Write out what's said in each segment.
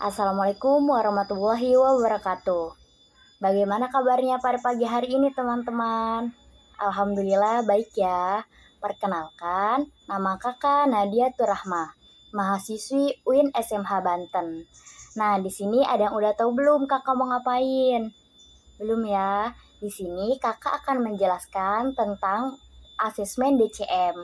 Assalamualaikum warahmatullahi wabarakatuh. Bagaimana kabarnya pada pagi hari ini teman-teman? Alhamdulillah baik ya. Perkenalkan, nama kakak Nadia Turahmah, mahasiswi UIN SMH Banten. Nah, di sini ada yang udah tahu belum kakak mau ngapain? Belum ya? Di sini kakak akan menjelaskan tentang asesmen DCM.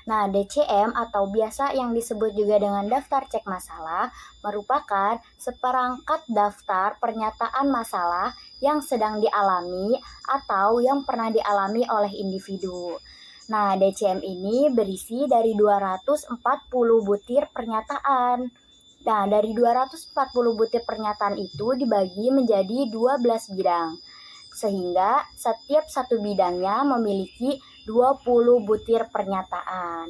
Nah, DCM atau biasa yang disebut juga dengan daftar cek masalah merupakan seperangkat daftar pernyataan masalah yang sedang dialami atau yang pernah dialami oleh individu. Nah, DCM ini berisi dari 240 butir pernyataan. Nah, dari 240 butir pernyataan itu dibagi menjadi 12 bidang. Sehingga setiap satu bidangnya memiliki 20 butir pernyataan.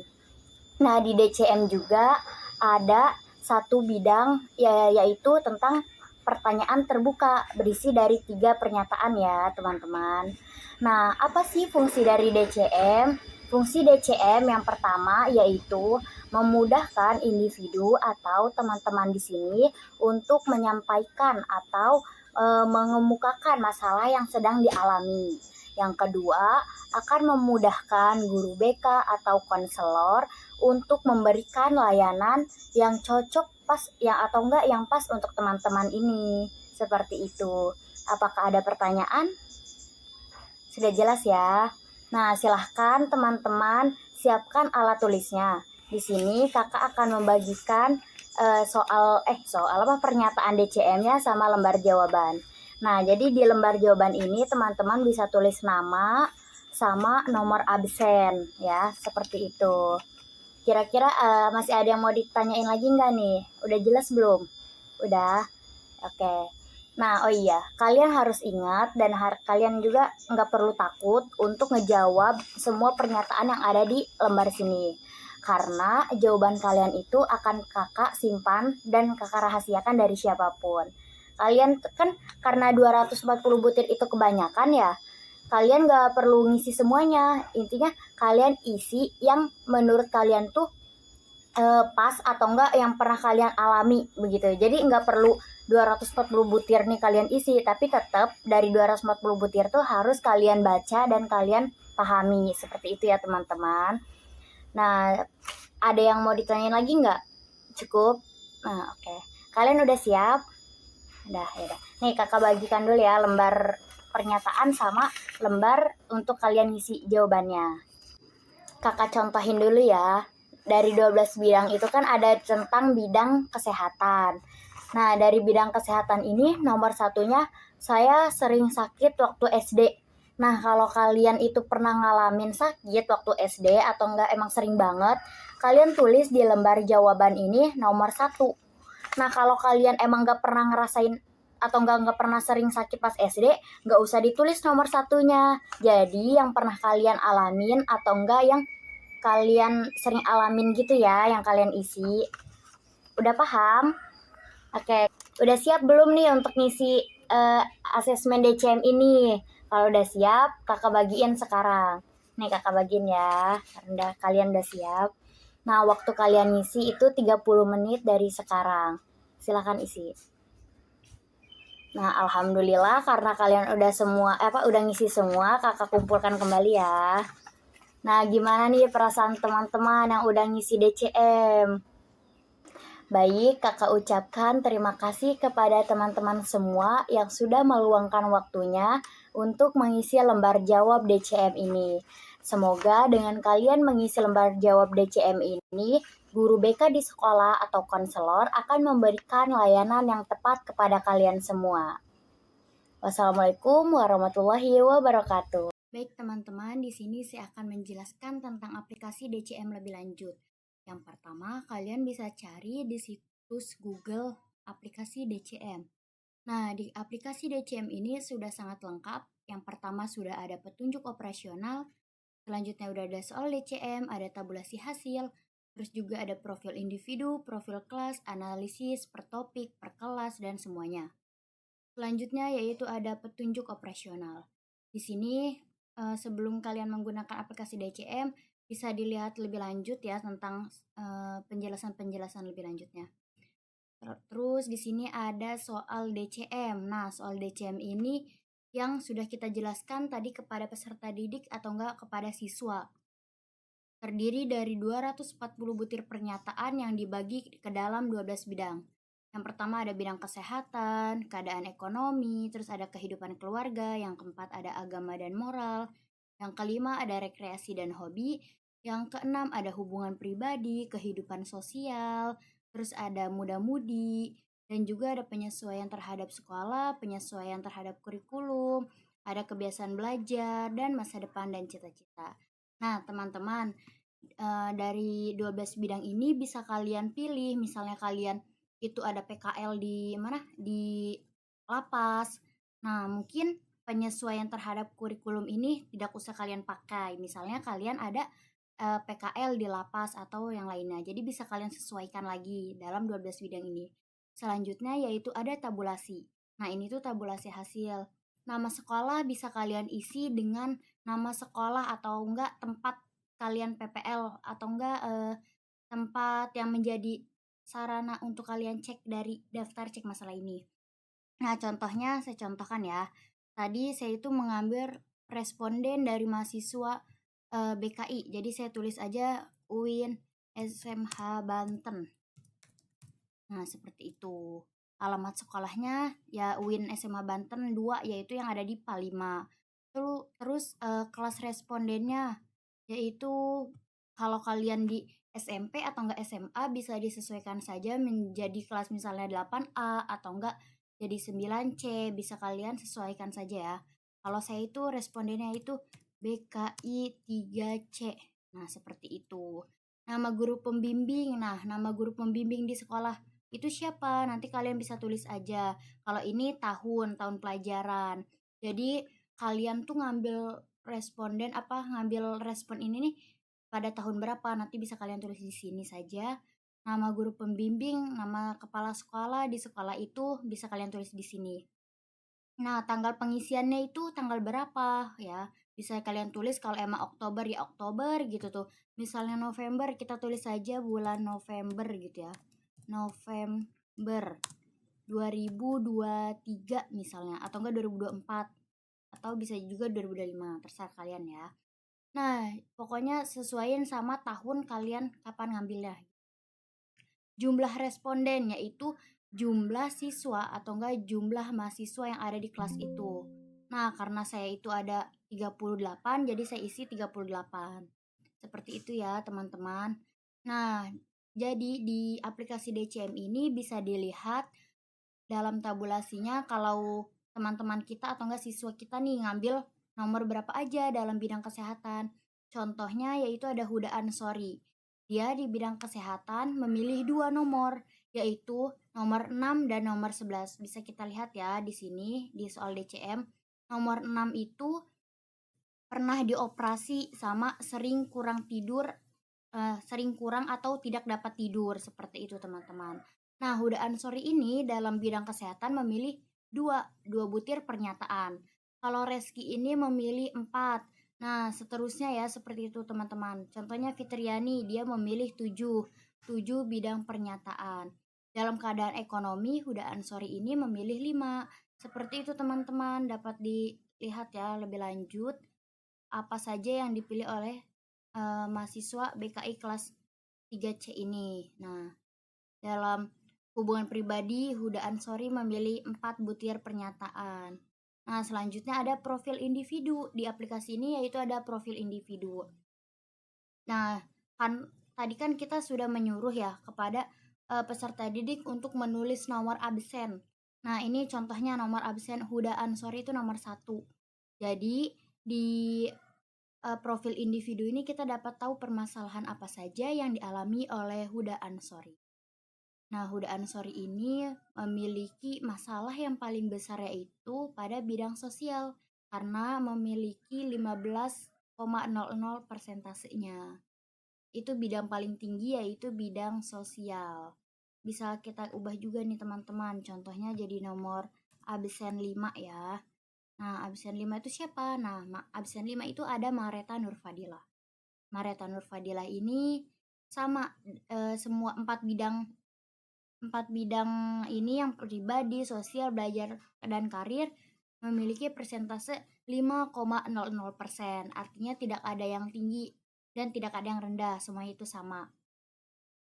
Nah, di DCM juga ada satu bidang yaitu tentang pertanyaan terbuka berisi dari 3 pernyataan ya, teman-teman. Nah, apa sih fungsi dari DCM? Fungsi DCM yang pertama yaitu memudahkan individu atau teman-teman di sini untuk menyampaikan atau mengemukakan masalah yang sedang dialami. Yang kedua, akan memudahkan guru BK atau konselor untuk memberikan layanan yang cocok pas yang atau enggak yang pas untuk teman-teman ini. Seperti itu. Apakah ada pertanyaan? Sudah jelas ya. Nah, silahkan teman-teman siapkan alat tulisnya. Di sini kakak akan membagikan soal apa pernyataan DCM-nya sama lembar jawaban. Nah, jadi di lembar jawaban ini teman-teman bisa tulis nama sama nomor absen ya, seperti itu. Kira-kira masih ada yang mau ditanyain lagi nggak nih? Udah jelas belum? Udah? Oke. Nah, oh iya, kalian harus ingat dan kalian juga nggak perlu takut untuk ngejawab semua pernyataan yang ada di lembar sini. Karena jawaban kalian itu akan kakak simpan dan kakak rahasiakan dari siapapun. Kalian kan karena 240 butir itu kebanyakan ya, kalian nggak perlu ngisi semuanya. Intinya kalian isi yang menurut kalian tuh pas atau enggak yang pernah kalian alami begitu. Jadi enggak perlu 240 butir nih kalian isi, tapi tetap dari 240 butir tuh harus kalian baca dan kalian pahami. Seperti itu ya teman-teman. Nah, ada yang mau ditanyain lagi nggak? Cukup? Nah, oke. Kalian udah siap? Udah, ya udah. Nih kakak bagikan dulu ya lembar pernyataan sama lembar untuk kalian ngisi jawabannya. Kakak contohin dulu ya. Dari 12 bidang itu kan ada tentang bidang kesehatan. Nah, dari bidang kesehatan ini nomor satunya saya sering sakit waktu SD. Nah, kalau kalian itu pernah ngalamin sakit waktu SD atau enggak emang sering banget, kalian tulis di lembar jawaban ini nomor 1. Nah, kalau kalian emang nggak pernah ngerasain atau nggak pernah sering sakit pas SD, nggak usah ditulis nomor satunya. Jadi yang pernah kalian alamin atau enggak yang kalian sering alamin gitu ya, yang kalian isi. Udah paham? Oke, udah siap belum nih untuk ngisi asesmen DCM ini? Kalau udah siap, kakak bagiin sekarang. Nih kakak bagiin ya, karena kalian udah siap. Nah, waktu kalian ngisi itu 30 menit dari sekarang. Silakan isi. Nah, alhamdulillah karena kalian udah ngisi semua, kakak kumpulkan kembali ya. Nah, gimana nih perasaan teman-teman yang udah ngisi DCM? Baik, kakak ucapkan terima kasih kepada teman-teman semua yang sudah meluangkan waktunya untuk mengisi lembar jawab DCM ini. Semoga dengan kalian mengisi lembar jawab DCM ini, guru BK di sekolah atau konselor akan memberikan layanan yang tepat kepada kalian semua. Wassalamualaikum warahmatullahi wabarakatuh. Baik teman-teman, di sini saya akan menjelaskan tentang aplikasi DCM lebih lanjut. Yang pertama, kalian bisa cari di situs Google aplikasi DCM. Nah, di aplikasi DCM ini sudah sangat lengkap. Yang pertama sudah ada petunjuk operasional, selanjutnya udah ada soal DCM, ada tabulasi hasil, terus juga ada profil individu, profil kelas, analisis per topik, per kelas, dan semuanya. Selanjutnya yaitu ada petunjuk operasional. Di sini sebelum kalian menggunakan aplikasi DCM bisa dilihat lebih lanjut ya tentang penjelasan-penjelasan lebih lanjutnya. Terus di sini ada soal DCM. Nah, soal DCM ini yang sudah kita jelaskan tadi kepada peserta didik atau enggak kepada siswa. Terdiri dari 240 butir pernyataan yang dibagi ke dalam 12 bidang. Yang pertama ada bidang kesehatan, keadaan ekonomi, terus ada kehidupan keluarga, yang keempat ada agama dan moral, yang kelima ada rekreasi dan hobi, yang keenam ada hubungan pribadi, kehidupan sosial, terus ada muda-mudi, dan juga ada penyesuaian terhadap sekolah, penyesuaian terhadap kurikulum, ada kebiasaan belajar, dan masa depan dan cita-cita. Nah, teman-teman, dari 12 bidang ini bisa kalian pilih, misalnya kalian itu ada PKL di mana? Di lapas. Nah, mungkin penyesuaian terhadap kurikulum ini tidak usah kalian pakai. Misalnya kalian ada PKL di lapas atau yang lainnya. Jadi bisa kalian sesuaikan lagi dalam 12 bidang ini. Selanjutnya yaitu ada tabulasi. Nah, ini tuh tabulasi hasil. Nama sekolah bisa kalian isi dengan nama sekolah atau enggak tempat kalian PPL atau enggak tempat yang menjadi sarana untuk kalian cek dari daftar cek masalah ini. Nah, contohnya saya contohkan ya. Tadi saya itu mengambil responden dari mahasiswa BKI. Jadi saya tulis aja UIN SMH Banten. Nah, seperti itu. Alamat sekolahnya ya UIN SMA Banten 2 yaitu yang ada di PA 5. Terus kelas respondennya yaitu kalau kalian di SMP atau enggak SMA bisa disesuaikan saja menjadi kelas misalnya 8A atau enggak jadi 9C, bisa kalian sesuaikan saja ya. Kalau saya itu respondennya itu BKI 3C. Nah, seperti itu. Nama guru pembimbing. Nah, nama guru pembimbing di sekolah itu siapa? Nanti kalian bisa tulis aja. Kalau ini tahun pelajaran. Jadi kalian tuh ngambil ngambil respon ini nih pada tahun berapa, nanti bisa kalian tulis di sini saja. Nama guru pembimbing, nama kepala sekolah di sekolah itu bisa kalian tulis di sini. Nah, tanggal pengisiannya itu tanggal berapa ya? Bisa kalian tulis kalau emang Oktober ya Oktober gitu tuh. Misalnya November kita tulis saja bulan November gitu ya. November 2023 misalnya atau enggak 2024 atau bisa juga 2025, terserah kalian ya. Nah, pokoknya sesuaiin sama tahun kalian kapan ngambilnya. Jumlah responden yaitu jumlah siswa atau enggak jumlah mahasiswa yang ada di kelas itu. Nah, karena saya itu ada 38, jadi saya isi 38. Seperti itu ya, teman-teman. Nah, jadi di aplikasi DCM ini bisa dilihat dalam tabulasinya kalau teman-teman kita atau enggak siswa kita nih ngambil nomor berapa aja dalam bidang kesehatan. Contohnya yaitu ada Huda Ansori. Dia di bidang kesehatan memilih 2 nomor, yaitu nomor 6 dan nomor 11. Bisa kita lihat ya di sini di soal DCM. Nomor 6 itu pernah dioperasi sama sering kurang atau tidak dapat tidur, seperti itu teman-teman. Nah, Huda Ansori ini dalam bidang kesehatan memilih dua butir pernyataan. Kalau Reski ini memilih 4. Nah, seterusnya ya seperti itu teman-teman. Contohnya Fitriani, dia memilih 7 bidang pernyataan. Dalam keadaan ekonomi, Huda Ansori ini memilih 5. Seperti itu teman-teman, dapat dilihat ya lebih lanjut apa saja yang dipilih oleh mahasiswa BKI kelas 3C ini. Nah, dalam hubungan pribadi, Huda Ansori memilih 4 butir pernyataan. Nah, selanjutnya ada profil individu. Di aplikasi ini yaitu ada profil individu. Nah, tadi kan kita sudah menyuruh ya kepada peserta didik untuk menulis nomor absen. Nah, ini contohnya nomor absen Huda Ansori itu nomor 1. Jadi, di profil individu ini kita dapat tahu permasalahan apa saja yang dialami oleh Huda Ansori. Nah, Huda Ansori ini memiliki masalah yang paling besar yaitu pada bidang sosial karena memiliki 15,00 persentasenya. Itu bidang paling tinggi yaitu bidang sosial. Bisa kita ubah juga nih teman-teman. Contohnya jadi nomor absen 5 ya. Nah, absen 5 itu siapa? Nah, absen 5 itu ada Mareta Nurfadilah. Mareta Nurfadilah ini sama semua 4 bidang 4 bidang ini yang pribadi, sosial, belajar, dan karir memiliki persentase 5,00%. Artinya tidak ada yang tinggi dan tidak ada yang rendah, semuanya itu sama.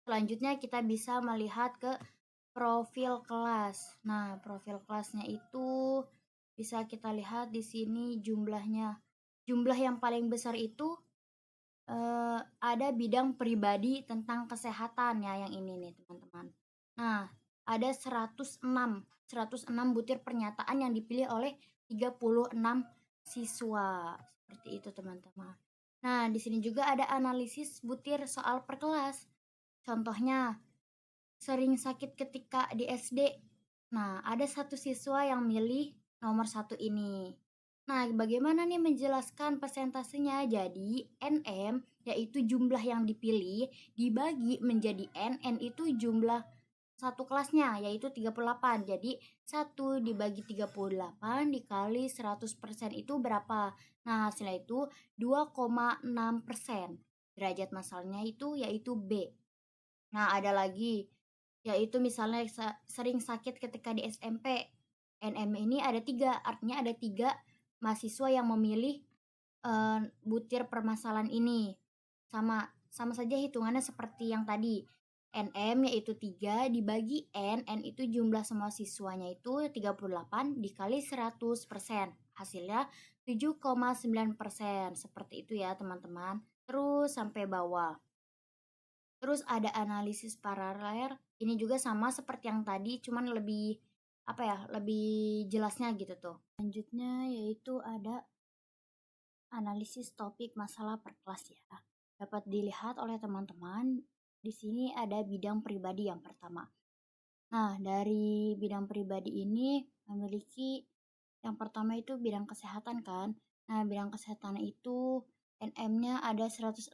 Selanjutnya kita bisa melihat ke profil kelas. Nah, profil kelasnya itu bisa kita lihat di sini jumlahnya. Jumlah yang paling besar itu ada bidang pribadi tentang kesehatan ya, yang ini nih teman-teman. Nah, ada 106 butir pernyataan yang dipilih oleh 36 siswa. Seperti itu teman-teman. Nah, di sini juga ada analisis butir soal per kelas. Contohnya, sering sakit ketika di SD. Nah, ada satu siswa yang milih nomor 1 ini. Nah, bagaimana nih menjelaskan persentasenya? Jadi, NM yaitu jumlah yang dipilih dibagi menjadi N itu jumlah satu kelasnya yaitu 38. Jadi, 1 dibagi 38 dikali 100% itu berapa? Nah, hasilnya itu 2,6%. Derajat masalahnya itu yaitu B. Nah, ada lagi yaitu misalnya sering sakit ketika di SMP. NM ini ada 3, artinya ada 3 mahasiswa yang memilih butir permasalahan ini. Sama saja hitungannya seperti yang tadi. NM yaitu 3 dibagi N itu jumlah semua siswanya itu 38 dikali 100%. Hasilnya 7,9%. Seperti itu ya teman-teman. Terus sampai bawah. Terus ada analisis paralel. Ini juga sama seperti yang tadi, cuman lebih lebih jelasnya gitu tuh. Selanjutnya yaitu ada analisis topik masalah per kelas ya. Dapat dilihat oleh teman-teman, di sini ada bidang pribadi yang pertama. Nah, dari bidang pribadi ini memiliki yang pertama itu bidang kesehatan kan. Nah, bidang kesehatan itu NM-nya ada 106,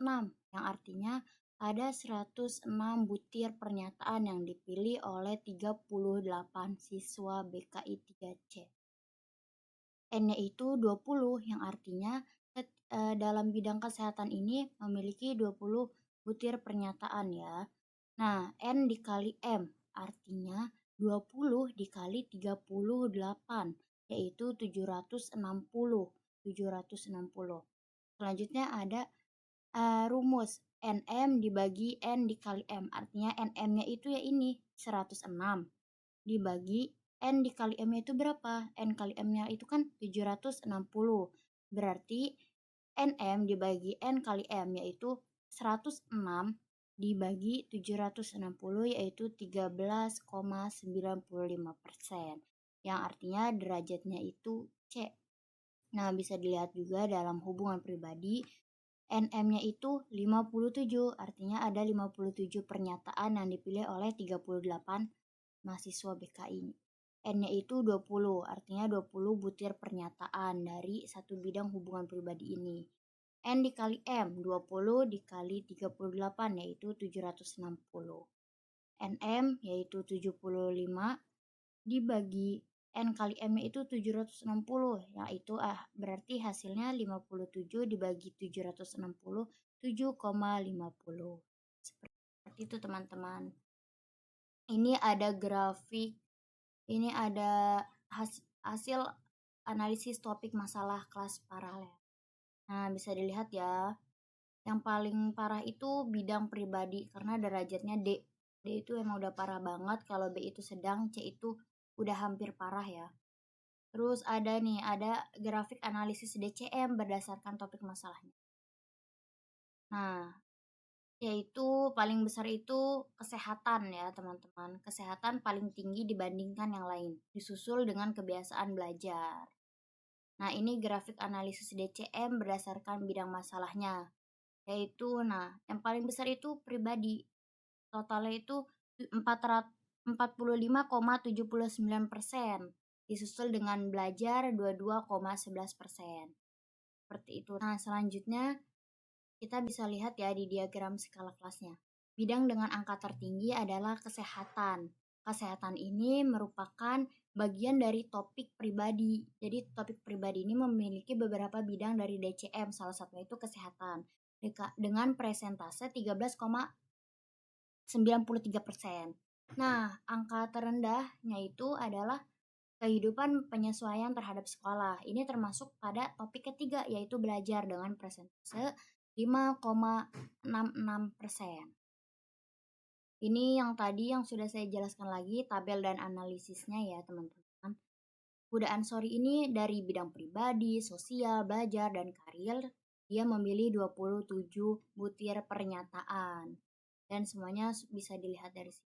yang artinya ada 106 butir pernyataan yang dipilih oleh 38 siswa BKI 3C. N-nya itu 20, yang artinya dalam bidang kesehatan ini memiliki 20 butir pernyataan ya. Nah, N dikali M artinya 20 dikali 38 yaitu 760. Selanjutnya ada rumus NM dibagi N dikali M, artinya NM-nya itu ya ini 106 dibagi N dikali M-nya itu berapa? N kali M-nya itu kan 760. Berarti NM dibagi N kali M yaitu 106 dibagi 760 yaitu 13,95%. Yang artinya derajatnya itu C. Nah, bisa dilihat juga dalam hubungan pribadi NM-nya itu 57, artinya ada 57 pernyataan yang dipilih oleh 38 mahasiswa BKI. N-nya itu 20, artinya 20 butir pernyataan dari satu bidang hubungan pribadi ini. N dikali M, 20 dikali 38 yaitu 760. NM yaitu 75 dibagi N kali M-nya itu 760, yaitu berarti hasilnya 57 dibagi 760, 7,50. Seperti itu teman-teman. Ini ada grafik, ini ada hasil analisis topik masalah kelas paralel. Nah, bisa dilihat ya, yang paling parah itu bidang pribadi karena derajatnya D. D itu emang udah parah banget, kalau B itu sedang, C itu udah hampir parah ya. Terus ada grafik analisis DCM berdasarkan topik masalahnya. Nah, yaitu paling besar itu kesehatan ya teman-teman. Kesehatan paling tinggi dibandingkan yang lain, disusul dengan kebiasaan belajar. Nah, ini grafik analisis DCM berdasarkan bidang masalahnya. Yaitu, yang paling besar itu pribadi. Totalnya itu 45,79%. Disusul dengan belajar 22,11%. Seperti itu. Nah, selanjutnya kita bisa lihat ya di diagram skala kelasnya. Bidang dengan angka tertinggi adalah kesehatan. Kesehatan ini merupakan bagian dari topik pribadi. Jadi topik pribadi ini memiliki beberapa bidang dari DCM, salah satunya itu kesehatan. Dengan presentase 13,93%. Nah, angka terendahnya itu adalah kehidupan penyesuaian terhadap sekolah. Ini termasuk pada topik ketiga, yaitu belajar dengan persentase 5,66%. Ini yang tadi yang sudah saya jelaskan lagi, tabel dan analisisnya ya teman-teman. Budaan Sori ini dari bidang pribadi, sosial, belajar, dan karir. Dia memilih 27 butir pernyataan. Dan semuanya bisa dilihat dari sini.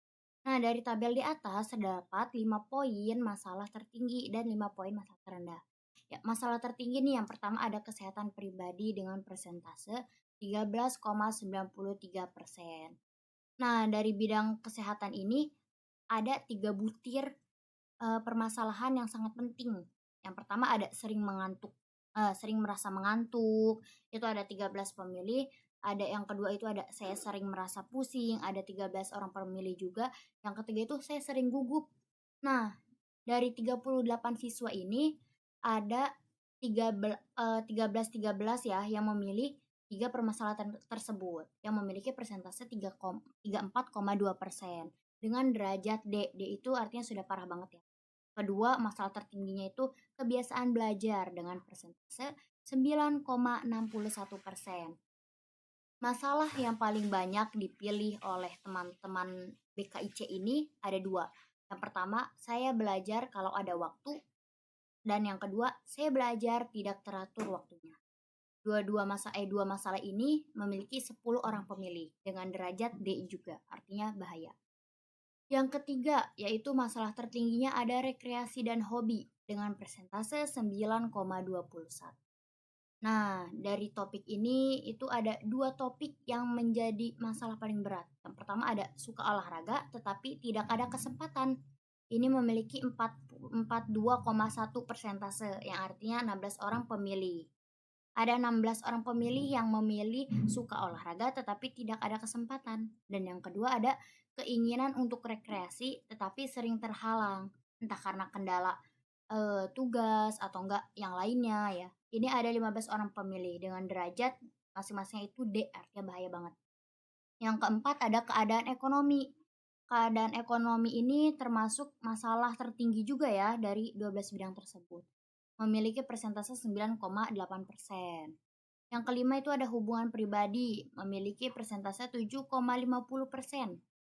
Nah, dari tabel di atas terdapat 5 poin masalah tertinggi dan 5 poin masalah terendah. Ya, masalah tertinggi nih yang pertama ada kesehatan pribadi dengan persentase 13,93%. Nah, dari bidang kesehatan ini ada 3 butir permasalahan yang sangat penting. Yang pertama ada sering merasa mengantuk, itu ada 13 pemilih. Ada yang kedua itu ada saya sering merasa pusing, ada 13 orang pemilih juga. Yang ketiga itu saya sering gugup. Nah, dari 38 siswa ini ada 13 ya yang memilih 3 permasalahan tersebut yang memiliki persentase 34,2% dengan derajat D. D itu artinya sudah parah banget ya. Kedua, masalah tertingginya itu kebiasaan belajar dengan persentase 9,61%. Masalah yang paling banyak dipilih oleh teman-teman BKIC ini ada dua. Yang pertama, saya belajar kalau ada waktu. Dan yang kedua, saya belajar tidak teratur waktunya. Dua masalah ini memiliki 10 orang pemilih dengan derajat D juga, artinya bahaya. Yang ketiga, yaitu masalah tertingginya ada rekreasi dan hobi dengan persentase 9,21. Nah, dari topik ini itu ada dua topik yang menjadi masalah paling berat. Yang pertama ada suka olahraga tetapi tidak ada kesempatan. Ini memiliki 42,1 persentase yang artinya 16 orang pemilih. Ada 16 orang pemilih yang memilih suka olahraga tetapi tidak ada kesempatan. Dan yang kedua ada keinginan untuk rekreasi tetapi sering terhalang. Entah karena kendala tugas atau enggak yang lainnya ya. Ini ada 15 orang pemilih dengan derajat masing-masing itu D, artinya bahaya banget. Yang keempat ada keadaan ekonomi. Keadaan ekonomi ini termasuk masalah tertinggi juga ya dari 12 bidang tersebut. Memiliki persentase 9,8%. Yang kelima itu ada hubungan pribadi, memiliki persentase 7,50%.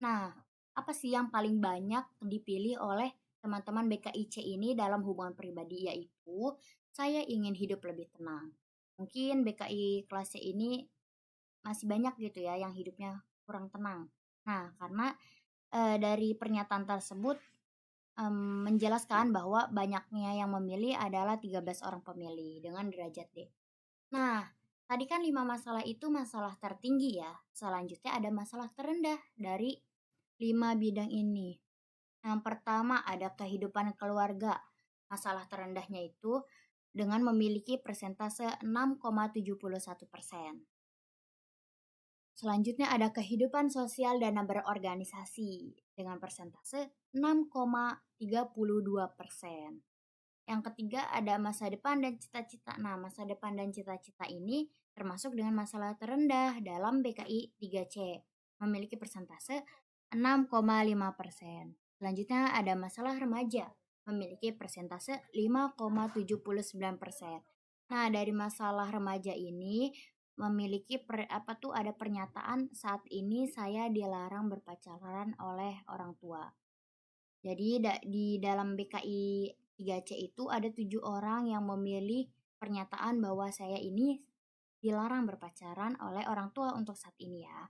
Nah, apa sih yang paling banyak dipilih oleh teman-teman BKIC ini dalam hubungan pribadi, yaitu saya ingin hidup lebih tenang. Mungkin BKI kelas C ini masih banyak gitu ya yang hidupnya kurang tenang. Nah, karena dari pernyataan tersebut menjelaskan bahwa banyaknya yang memilih adalah 13 orang pemilih dengan derajat D. Nah, tadi kan 5 masalah itu masalah tertinggi ya. Selanjutnya ada masalah terendah dari 5 bidang ini. Yang pertama ada kehidupan keluarga. Masalah terendahnya itu dengan memiliki persentase 6,71%. Selanjutnya ada kehidupan sosial dan berorganisasi dengan persentase 6,32%. Yang ketiga ada masa depan dan cita-cita. Nah, masa depan dan cita-cita ini termasuk dengan masalah terendah dalam BKI 3C, memiliki persentase 6,5%. Selanjutnya ada masalah remaja, memiliki persentase 5,79%. Nah, dari masalah remaja ini memiliki ada pernyataan saat ini saya dilarang berpacaran oleh orang tua. Jadi di dalam BKI 3C itu ada 7 orang yang memilih pernyataan bahwa saya ini dilarang berpacaran oleh orang tua untuk saat ini ya.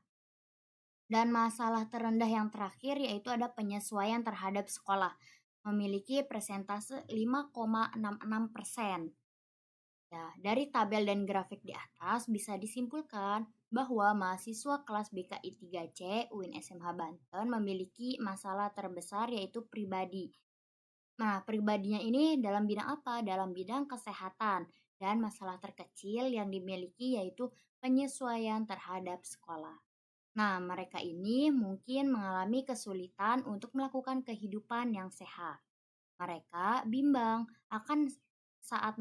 Dan masalah terendah yang terakhir yaitu ada penyesuaian terhadap sekolah, memiliki persentase 5,66%. Ya, dari tabel dan grafik di atas bisa disimpulkan bahwa mahasiswa kelas BKI 3C UIN SMH Banten memiliki masalah terbesar yaitu pribadi. Nah, pribadinya ini dalam bidang apa? Dalam bidang kesehatan dan masalah terkecil yang dimiliki yaitu penyesuaian terhadap sekolah. Nah, mereka ini mungkin mengalami kesulitan untuk melakukan kehidupan yang sehat. Mereka bimbang akan saat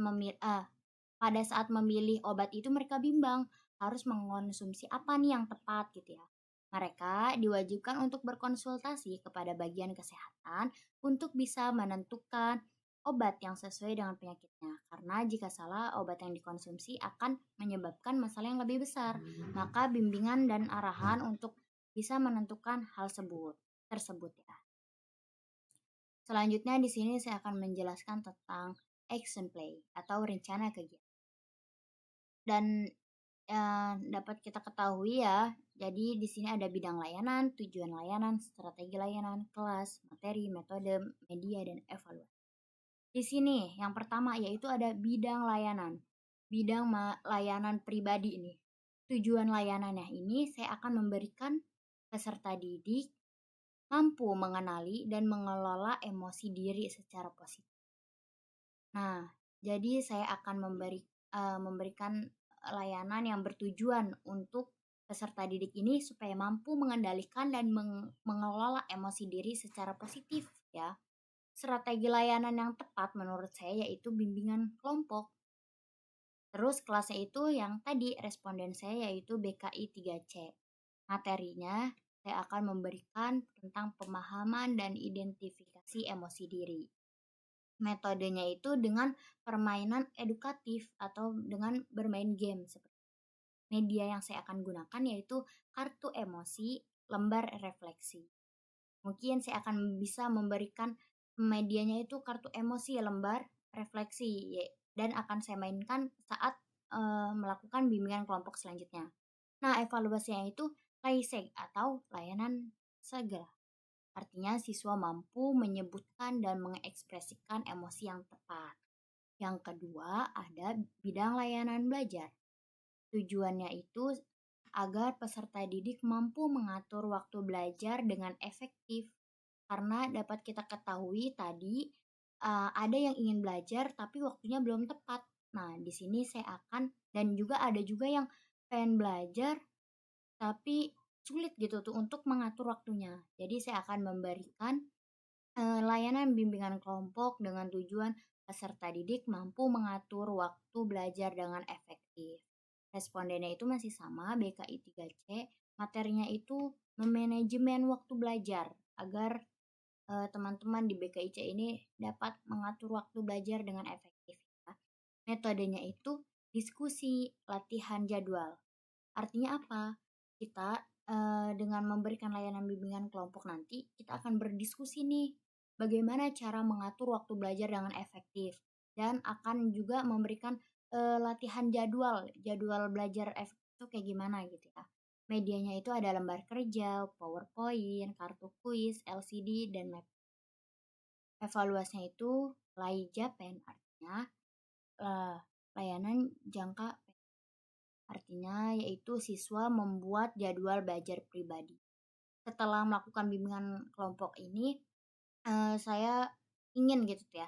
pada saat memilih obat itu mereka bimbang harus mengonsumsi apa nih yang tepat gitu ya. Mereka diwajibkan untuk berkonsultasi kepada bagian kesehatan untuk bisa menentukan obat yang sesuai dengan penyakitnya. Karena jika salah, obat yang dikonsumsi akan menyebabkan masalah yang lebih besar. Maka bimbingan dan arahan untuk bisa menentukan hal tersebut ya. Selanjutnya di sini saya akan menjelaskan tentang action play atau rencana kegiatan. Dan dapat kita ketahui ya, jadi di sini ada bidang layanan, tujuan layanan, strategi layanan, kelas, materi, metode, media, dan evaluasi. Di sini yang pertama yaitu ada bidang layanan. Bidang layanan pribadi ini. Tujuan layanannya ini saya akan memberikan peserta didik mampu mengenali dan mengelola emosi diri secara positif. Nah, jadi saya akan memberikan layanan yang bertujuan untuk peserta didik ini supaya mampu mengendalikan dan mengelola emosi diri secara positif ya. Strategi layanan yang tepat menurut saya yaitu bimbingan kelompok. Terus kelasnya itu yang tadi responden saya yaitu BKI 3C. Materinya saya akan memberikan tentang pemahaman dan identifikasi emosi diri. Metodenya itu dengan permainan edukatif atau dengan bermain game. Media yang saya akan gunakan yaitu kartu emosi, lembar refleksi. Mungkin saya akan bisa memberikan medianya itu kartu emosi, lembar refleksi, dan akan saya mainkan saat melakukan bimbingan kelompok selanjutnya. Nah, evaluasinya itu LAISEG atau layanan segera. Artinya siswa mampu menyebutkan dan mengekspresikan emosi yang tepat. Yang kedua ada bidang layanan belajar. Tujuannya itu agar peserta didik mampu mengatur waktu belajar dengan efektif. Karena dapat kita ketahui tadi ada yang ingin belajar tapi waktunya belum tepat. Nah, di sini saya akan dan juga ada juga yang pengen belajar tapi sulit gitu tuh untuk mengatur waktunya. Jadi saya akan memberikan layanan bimbingan kelompok dengan tujuan peserta didik mampu mengatur waktu belajar dengan efektif. Respondennya itu masih sama, BKI 3C. Materinya itu memanajemen waktu belajar agar teman-teman di BKIC ini dapat mengatur waktu belajar dengan efektif. Ya. Metodenya itu diskusi, latihan jadwal. Artinya apa? Kita dengan memberikan layanan bimbingan kelompok nanti, kita akan berdiskusi nih bagaimana cara mengatur waktu belajar dengan efektif dan akan juga memberikan latihan jadwal belajar efektif itu kayak gimana gitu ya. Medianya itu ada lembar kerja, PowerPoint, kartu kuis, LCD, dan map. Evaluasinya itu LAIJAPEN artinya layanan jangka. Artinya yaitu siswa membuat jadwal belajar pribadi. Setelah melakukan bimbingan kelompok ini, saya ingin gitu ya,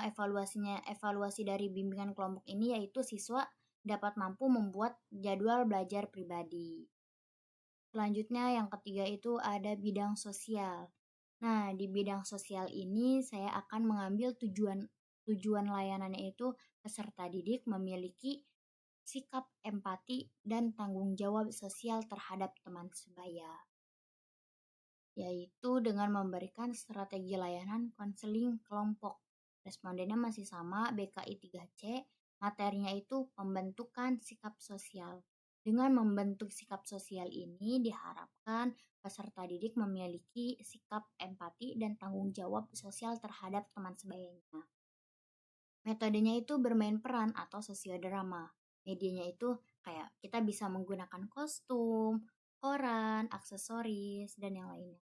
evaluasi dari bimbingan kelompok ini yaitu siswa dapat mampu membuat jadwal belajar pribadi. Selanjutnya yang ketiga itu ada bidang sosial. Nah, di bidang sosial ini saya akan mengambil tujuan layanannya itu peserta didik memiliki sikap empati dan tanggung jawab sosial terhadap teman sebaya, yaitu dengan memberikan strategi layanan konseling kelompok. Respondennya masih sama, BKI 3C, materinya itu pembentukan sikap sosial. Dengan membentuk sikap sosial ini diharapkan peserta didik memiliki sikap empati dan tanggung jawab sosial terhadap teman sebayanya. Metodenya itu bermain peran atau sosiodrama. Medianya itu kayak kita bisa menggunakan kostum, koran, aksesoris, dan yang lainnya.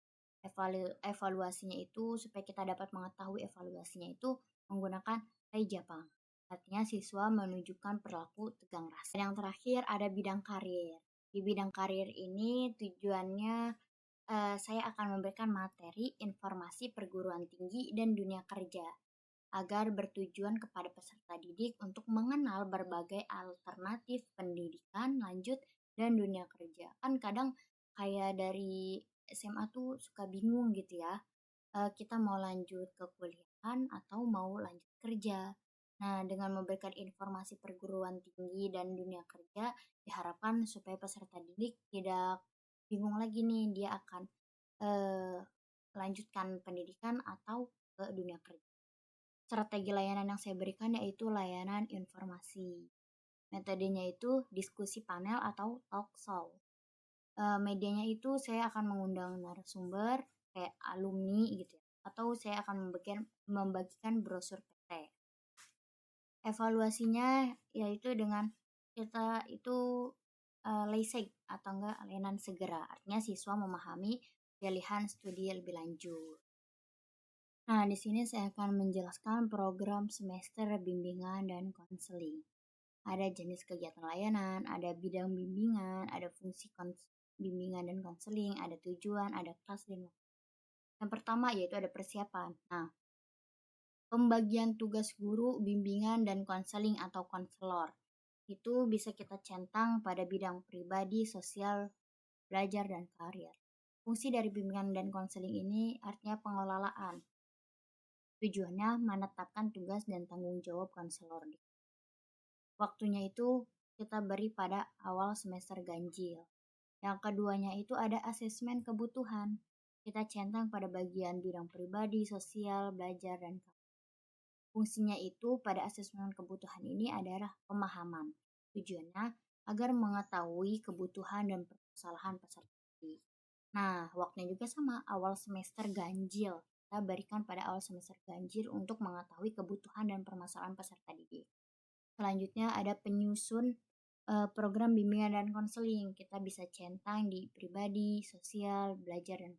Evaluasinya itu supaya kita dapat mengetahui evaluasinya itu menggunakan Jepang. Artinya siswa menunjukkan perilaku tegang rasa. Dan yang terakhir ada bidang karir. Di bidang karir ini tujuannya saya akan memberikan materi, informasi perguruan tinggi dan dunia kerja agar bertujuan kepada peserta didik untuk mengenal berbagai alternatif pendidikan lanjut dan dunia kerja. Kan kadang kayak dari SMA tuh suka bingung gitu ya, kita mau lanjut ke kuliahan atau mau lanjut kerja. Nah, dengan memberikan informasi perguruan tinggi dan dunia kerja, diharapkan supaya peserta didik tidak bingung lagi nih dia akan eh, melanjutkan pendidikan atau ke dunia kerja. Strategi layanan yang saya berikan yaitu layanan informasi. Metodenya itu diskusi panel atau talk show. Medianya itu saya akan mengundang narasumber kayak alumni gitu ya, atau saya akan membagikan brosur PT. Evaluasinya yaitu dengan kita itu LASIK atau enggak layanan segera. Artinya siswa memahami pilihan studi lebih lanjut. Nah, di sini saya akan menjelaskan program semester bimbingan dan konseling. Ada jenis kegiatan layanan, ada bidang bimbingan, ada fungsi bimbingan dan konseling, ada tujuan, ada kelas dan waktu. Yang pertama yaitu ada persiapan. Nah, pembagian tugas guru, bimbingan dan konseling atau konselor itu bisa kita centang pada bidang pribadi, sosial, belajar, dan karir. Fungsi dari bimbingan dan konseling ini artinya pengelolaan. Tujuannya menetapkan tugas dan tanggung jawab konselor. Waktunya itu kita beri pada awal semester ganjil. Yang keduanya itu ada asesmen kebutuhan. Kita centang pada bagian bidang pribadi, sosial, belajar, dan karir. Fungsinya itu pada asesmen kebutuhan ini adalah pemahaman. Tujuannya agar mengetahui kebutuhan dan permasalahan peserta didik. Nah, waktunya juga sama, awal semester ganjil. Kita berikan pada awal semester ganjil untuk mengetahui kebutuhan dan permasalahan peserta didik. Selanjutnya ada penyusun program bimbingan dan konseling. Kita bisa centang di pribadi, sosial, belajar, dan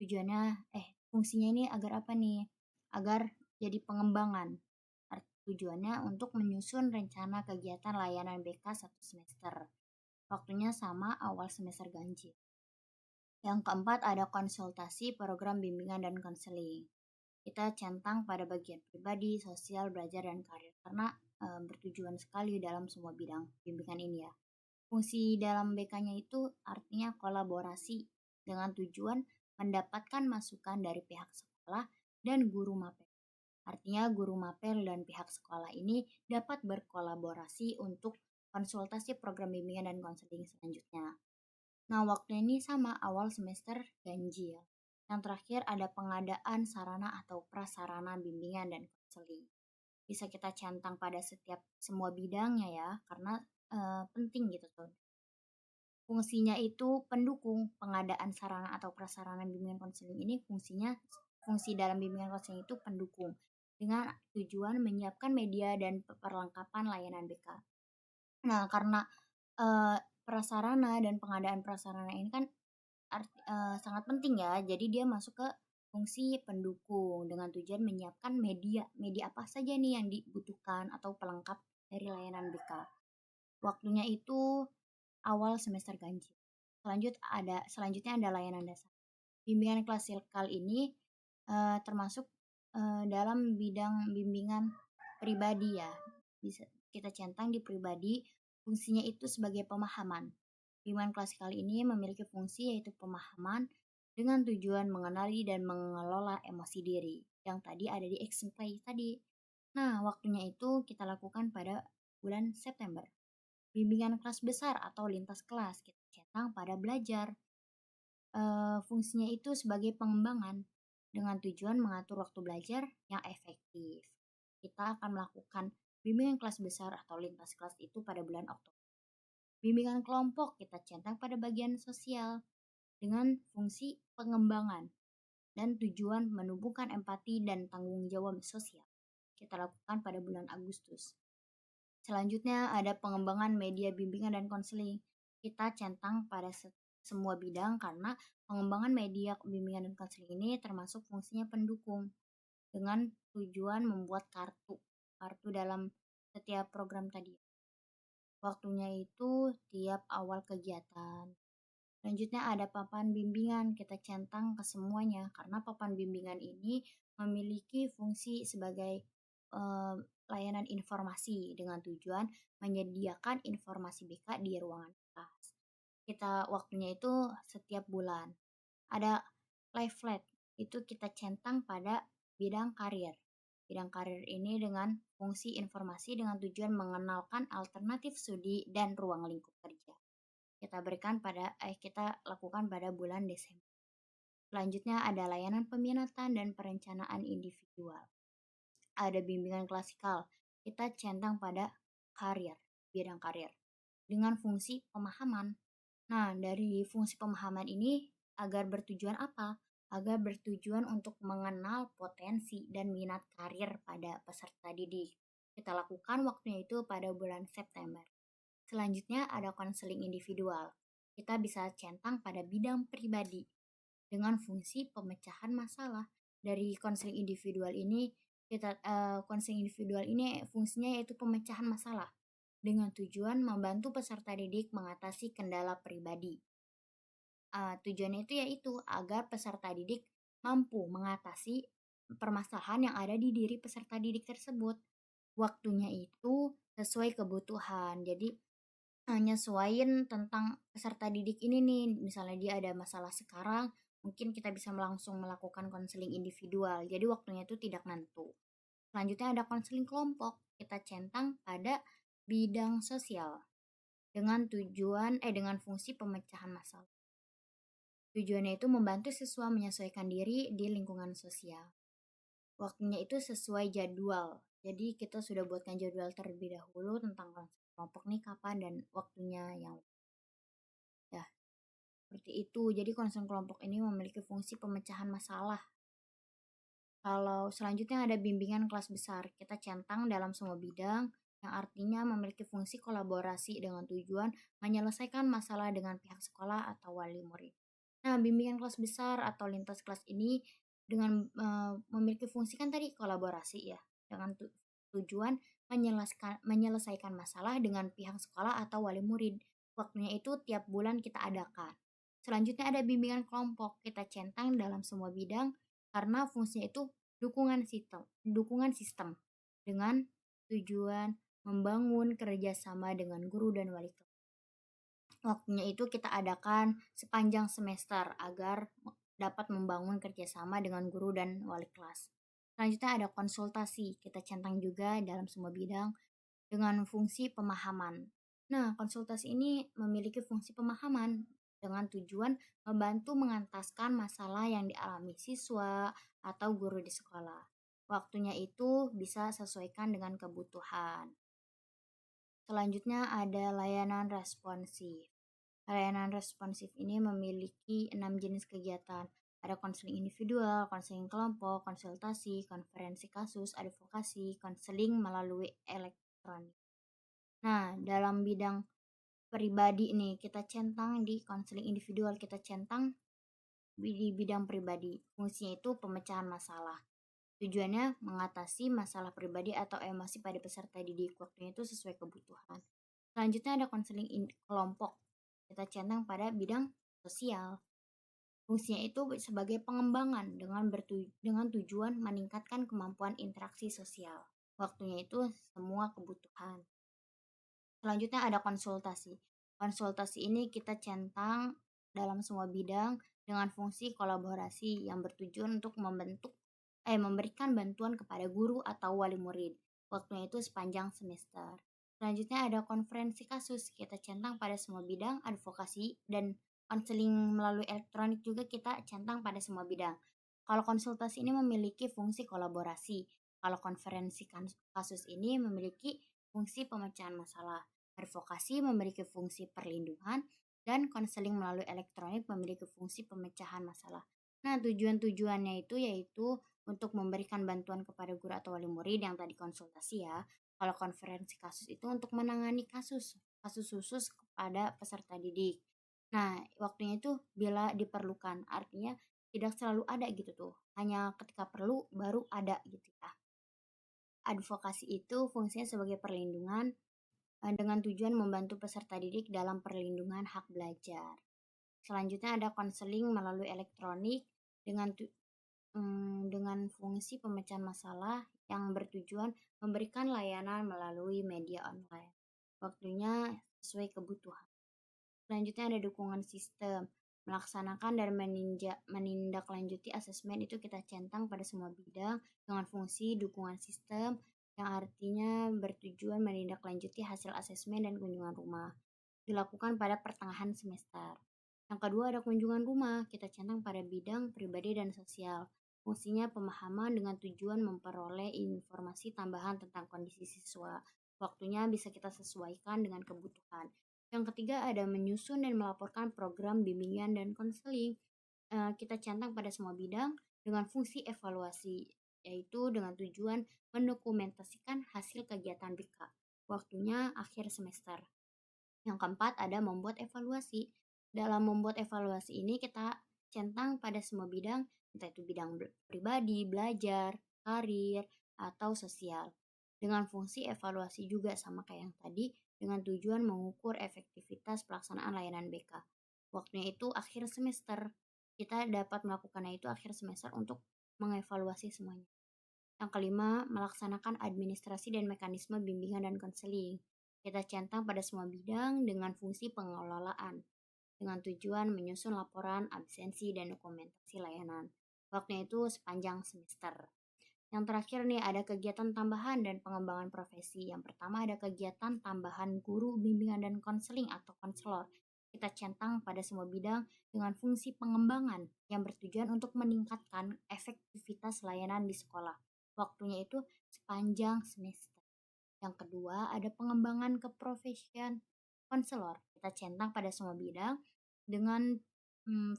tujuannya, fungsinya ini agar apa nih? Agar jadi pengembangan. Tujuannya untuk menyusun rencana kegiatan layanan BK 1 semester. Waktunya sama awal semester ganjil. Yang keempat ada konsultasi program bimbingan dan konseling. Kita centang pada bagian pribadi, sosial, belajar, dan karir karena bertujuan sekali dalam semua bidang bimbingan ini ya. Fungsi dalam BK-nya itu artinya kolaborasi dengan tujuan mendapatkan masukan dari pihak sekolah dan guru mapel. Artinya guru mapel dan pihak sekolah ini dapat berkolaborasi untuk konsultasi program bimbingan dan konseling selanjutnya. Nah, waktu ini sama awal semester ganjil. Yang terakhir ada pengadaan sarana atau prasarana bimbingan dan konseling. Bisa kita centang pada setiap semua bidangnya ya, karena penting gitu tuh. Fungsinya itu pendukung pengadaan sarana atau prasarana bimbingan konseling ini fungsi dalam bimbingan konseling itu pendukung dengan tujuan menyiapkan media dan perlengkapan layanan BK. Nah, karena prasarana dan pengadaan prasarana ini kan sangat penting ya. Jadi dia masuk ke fungsi pendukung dengan tujuan menyiapkan media apa saja nih yang dibutuhkan atau pelengkap dari layanan BK. Waktunya itu awal semester ganjil. Selanjutnya ada layanan dasar. Bimbingan klasikal ini termasuk dalam bidang bimbingan pribadi ya. Bisa kita centang di pribadi, fungsinya itu sebagai pemahaman. Bimbingan klasikal ini memiliki fungsi yaitu pemahaman dengan tujuan mengenali dan mengelola emosi diri yang tadi ada di action play tadi. Nah, waktunya itu kita lakukan pada bulan September. Bimbingan kelas besar atau lintas kelas kita centang pada belajar. Fungsinya itu sebagai pengembangan dengan tujuan mengatur waktu belajar yang efektif. Kita akan melakukan bimbingan kelas besar atau lintas kelas itu pada bulan Oktober. Bimbingan kelompok kita centang pada bagian sosial dengan fungsi pengembangan dan tujuan menumbuhkan empati dan tanggung jawab sosial. Kita lakukan pada bulan Agustus. Selanjutnya ada pengembangan media bimbingan dan konseling. Kita centang pada semua bidang karena pengembangan media bimbingan dan konseling ini termasuk fungsinya pendukung dengan tujuan membuat kartu dalam setiap program tadi. Waktunya itu tiap awal kegiatan. Selanjutnya ada papan bimbingan, kita centang ke semuanya karena papan bimbingan ini memiliki fungsi sebagai layanan informasi dengan tujuan menyediakan informasi BK di ruangan kelas. Waktunya itu setiap bulan. Ada leaflet, itu kita centang pada bidang karir. Bidang karir ini dengan fungsi informasi dengan tujuan mengenalkan alternatif studi dan ruang lingkup kerja. kita lakukan pada bulan Desember. Selanjutnya ada layanan peminatan dan perencanaan individual. Ada bimbingan klasikal, kita centang pada karir, bidang karir, dengan fungsi pemahaman. Nah, dari fungsi pemahaman ini agar bertujuan apa? Agar bertujuan untuk mengenal potensi dan minat karir pada peserta didik. Kita lakukan waktunya itu pada bulan September. Selanjutnya ada konseling individual. Kita bisa centang pada bidang pribadi dengan fungsi pemecahan masalah. Dari konseling individual ini konseling individual ini fungsinya yaitu pemecahan masalah dengan tujuan membantu peserta didik mengatasi kendala pribadi. Tujuannya itu yaitu agar peserta didik mampu mengatasi permasalahan yang ada di diri peserta didik tersebut. Waktunya itu sesuai kebutuhan. Jadi nyesuaiin tentang peserta didik ini nih. Misalnya dia ada masalah sekarang, mungkin kita bisa langsung melakukan konseling individual. Jadi waktunya itu tidak nentu. Selanjutnya ada konseling kelompok. Kita centang pada bidang sosial dengan fungsi pemecahan masalah. Tujuannya itu membantu siswa menyesuaikan diri di lingkungan sosial. Waktunya itu sesuai jadwal. Jadi kita sudah buatkan jadwal terlebih dahulu tentang konseling kelompok nih kapan dan waktunya yang ya seperti itu. Jadi konseling kelompok ini memiliki fungsi pemecahan masalah. Kalau selanjutnya ada bimbingan kelas besar, kita centang dalam semua bidang yang artinya memiliki fungsi kolaborasi dengan tujuan menyelesaikan masalah dengan pihak sekolah atau wali murid. Nah, bimbingan kelas besar atau lintas kelas ini dengan memiliki fungsi kan tadi kolaborasi ya, dengan tujuan menyelesaikan masalah dengan pihak sekolah atau wali murid. Waktunya itu tiap bulan kita adakan. Selanjutnya ada bimbingan kelompok, kita centang dalam semua bidang karena fungsinya itu dukungan sistem dengan tujuan membangun kerjasama dengan guru dan wali kelas. Waktunya itu kita adakan sepanjang semester agar dapat membangun kerjasama dengan guru dan wali kelas. Selanjutnya ada konsultasi, kita centang juga dalam semua bidang dengan fungsi pemahaman. Nah, konsultasi ini memiliki fungsi pemahaman dengan tujuan membantu mengentaskan masalah yang dialami siswa atau guru di sekolah. Waktunya itu bisa sesuaikan dengan kebutuhan. Selanjutnya ada layanan responsif. Layanan responsif ini memiliki 6 jenis kegiatan. Ada konseling individual, konseling kelompok, konsultasi, konferensi kasus, advokasi, konseling melalui elektronik. Nah, dalam bidang pribadi nih, kita centang di konseling individual, kita centang di bidang pribadi. Fungsinya itu pemecahan masalah. Tujuannya mengatasi masalah pribadi atau emosi pada peserta didik. Waktunya itu sesuai kebutuhan. Selanjutnya ada konseling kelompok. Kita centang pada bidang sosial. Fungsinya itu sebagai pengembangan dengan tujuan meningkatkan kemampuan interaksi sosial. Waktunya itu semua kebutuhan. Selanjutnya ada konsultasi. Konsultasi ini kita centang dalam semua bidang dengan fungsi kolaborasi yang bertujuan untuk memberikan bantuan kepada guru atau wali murid. Waktunya itu sepanjang semester. Selanjutnya ada konferensi kasus. Kita centang pada semua bidang advokasi dan konseling melalui elektronik juga kita centang pada semua bidang. Kalau konsultasi ini memiliki fungsi kolaborasi. Kalau konferensi kasus ini memiliki fungsi pemecahan masalah. Advokasi memiliki fungsi perlindungan dan konseling melalui elektronik memiliki fungsi pemecahan masalah. Nah, tujuan-tujuannya itu yaitu untuk memberikan bantuan kepada guru atau wali murid yang tadi konsultasi ya. Kalau konferensi kasus itu untuk menangani kasus khusus kepada peserta didik. Nah, waktunya itu bila diperlukan, artinya tidak selalu ada gitu tuh. Hanya ketika perlu baru ada gitu ya. Advokasi itu fungsinya sebagai perlindungan dengan tujuan membantu peserta didik dalam perlindungan hak belajar. Selanjutnya ada konseling melalui elektronik dengan fungsi pemecahan masalah yang bertujuan memberikan layanan melalui media online. Waktunya sesuai kebutuhan. Selanjutnya ada dukungan sistem. Melaksanakan dan menindaklanjuti asesmen itu kita centang pada semua bidang dengan fungsi dukungan sistem yang artinya bertujuan menindaklanjuti hasil asesmen dan kunjungan rumah. dilakukan pada pertengahan semester. Yang kedua ada kunjungan rumah, kita centang pada bidang pribadi dan sosial. Fungsinya pemahaman dengan tujuan memperoleh informasi tambahan tentang kondisi siswa. Waktunya bisa kita sesuaikan dengan kebutuhan. Yang ketiga ada menyusun dan melaporkan program bimbingan dan konseling. Kita centang pada semua bidang dengan fungsi evaluasi, yaitu dengan tujuan mendokumentasikan hasil kegiatan BK. Waktunya akhir semester. Yang keempat ada membuat evaluasi. Dalam membuat evaluasi ini kita centang pada semua bidang, entah itu bidang pribadi, belajar, karir, atau sosial. Dengan fungsi evaluasi juga sama kayak yang tadi, dengan tujuan mengukur efektivitas pelaksanaan layanan BK. Waktunya itu akhir semester. Kita dapat melakukannya itu akhir semester untuk mengevaluasi semuanya. Yang kelima, melaksanakan administrasi dan mekanisme bimbingan dan konseling. Kita centang pada semua bidang dengan fungsi pengelolaan, dengan tujuan menyusun laporan, absensi, dan dokumentasi layanan. Waktunya itu sepanjang semester. Yang terakhir nih ada kegiatan tambahan dan pengembangan profesi. Yang pertama ada kegiatan tambahan guru bimbingan dan konseling atau konselor. Kita centang pada semua bidang dengan fungsi pengembangan yang bertujuan untuk meningkatkan efektivitas layanan di sekolah. Waktunya itu sepanjang semester. Yang kedua ada pengembangan keprofesian konselor. Kita centang pada semua bidang dengan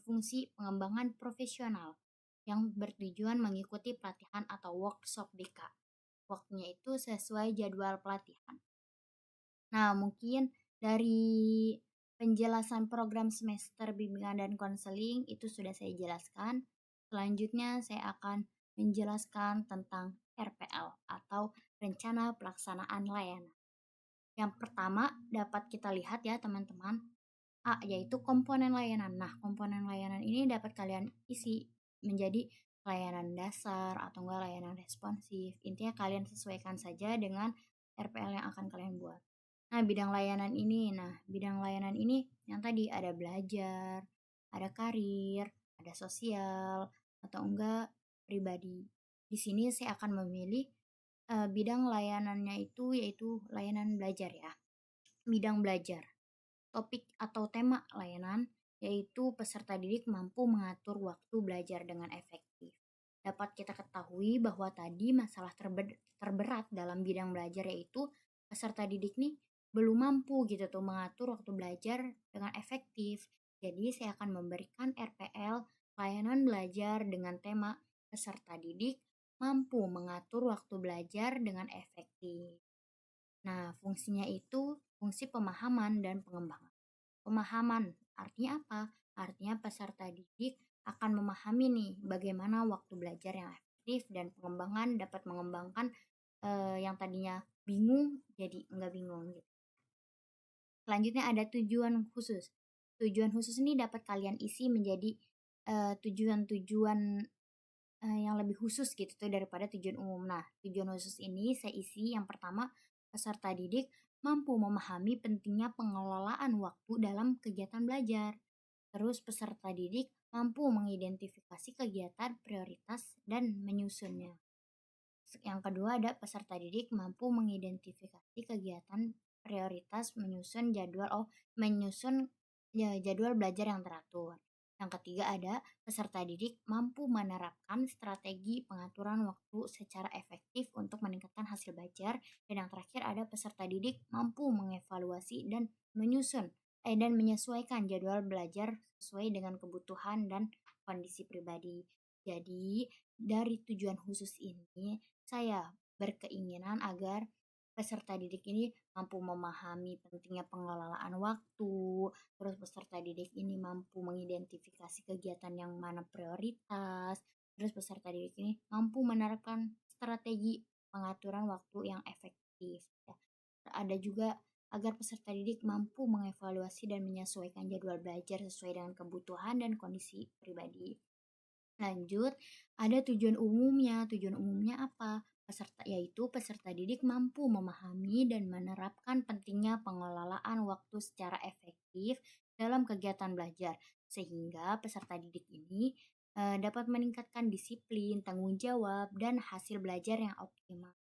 fungsi pengembangan profesional yang bertujuan mengikuti pelatihan atau workshop BK. Waktunya itu sesuai jadwal pelatihan. Nah, mungkin dari penjelasan program semester bimbingan dan konseling itu sudah saya jelaskan. Selanjutnya saya akan menjelaskan tentang RPL atau rencana pelaksanaan layanan. Yang pertama dapat kita lihat ya teman-teman, yaitu komponen layanan. Nah, komponen layanan ini dapat kalian isi menjadi layanan dasar atau enggak layanan responsif. Intinya kalian sesuaikan saja dengan RPL yang akan kalian buat. Nah, bidang layanan ini yang tadi ada belajar, ada karir, ada sosial, atau enggak pribadi. Di sini saya akan memilih bidang layanannya itu yaitu layanan belajar ya. Bidang belajar. Topik atau tema layanan yaitu peserta didik mampu mengatur waktu belajar dengan efektif. Dapat kita ketahui bahwa tadi masalah terberat dalam bidang belajar yaitu peserta didik nih belum mampu gitu tuh mengatur waktu belajar dengan efektif. Jadi saya akan memberikan RPL layanan belajar dengan tema peserta didik mampu mengatur waktu belajar dengan efektif. Nah, fungsinya itu fungsi pemahaman dan pengembangan. Pemahaman artinya apa? Artinya peserta didik akan memahami nih bagaimana waktu belajar yang efektif dan pengembangan dapat mengembangkan yang tadinya bingung jadi enggak bingung gitu. Selanjutnya ada tujuan khusus. Tujuan khusus ini dapat kalian isi menjadi tujuan-tujuan yang lebih khusus gitu tuh daripada tujuan umum. Nah, tujuan khusus ini saya isi yang pertama peserta didik mampu memahami pentingnya pengelolaan waktu dalam kegiatan belajar. Terus peserta didik mampu mengidentifikasi kegiatan prioritas dan menyusunnya. Yang kedua ada peserta didik mampu mengidentifikasi kegiatan prioritas menyusun jadwal belajar yang teratur. Yang ketiga ada peserta didik mampu menerapkan strategi pengaturan waktu secara efektif untuk meningkatkan hasil belajar. Dan yang terakhir ada peserta didik mampu mengevaluasi dan menyesuaikan jadwal belajar sesuai dengan kebutuhan dan kondisi pribadi. Jadi, dari tujuan khusus ini, saya berkeinginan agar peserta didik ini mampu memahami pentingnya pengelolaan waktu, terus peserta didik ini mampu mengidentifikasi kegiatan yang mana prioritas, terus peserta didik ini mampu menerapkan strategi pengaturan waktu yang efektif. Ya. Ada juga agar peserta didik mampu mengevaluasi dan menyesuaikan jadwal belajar sesuai dengan kebutuhan dan kondisi pribadi. Lanjut, ada tujuan umumnya. Tujuan umumnya apa? Peserta didik mampu memahami dan menerapkan pentingnya pengelolaan waktu secara efektif dalam kegiatan belajar, sehingga peserta didik ini dapat meningkatkan disiplin, tanggung jawab, dan hasil belajar yang optimal.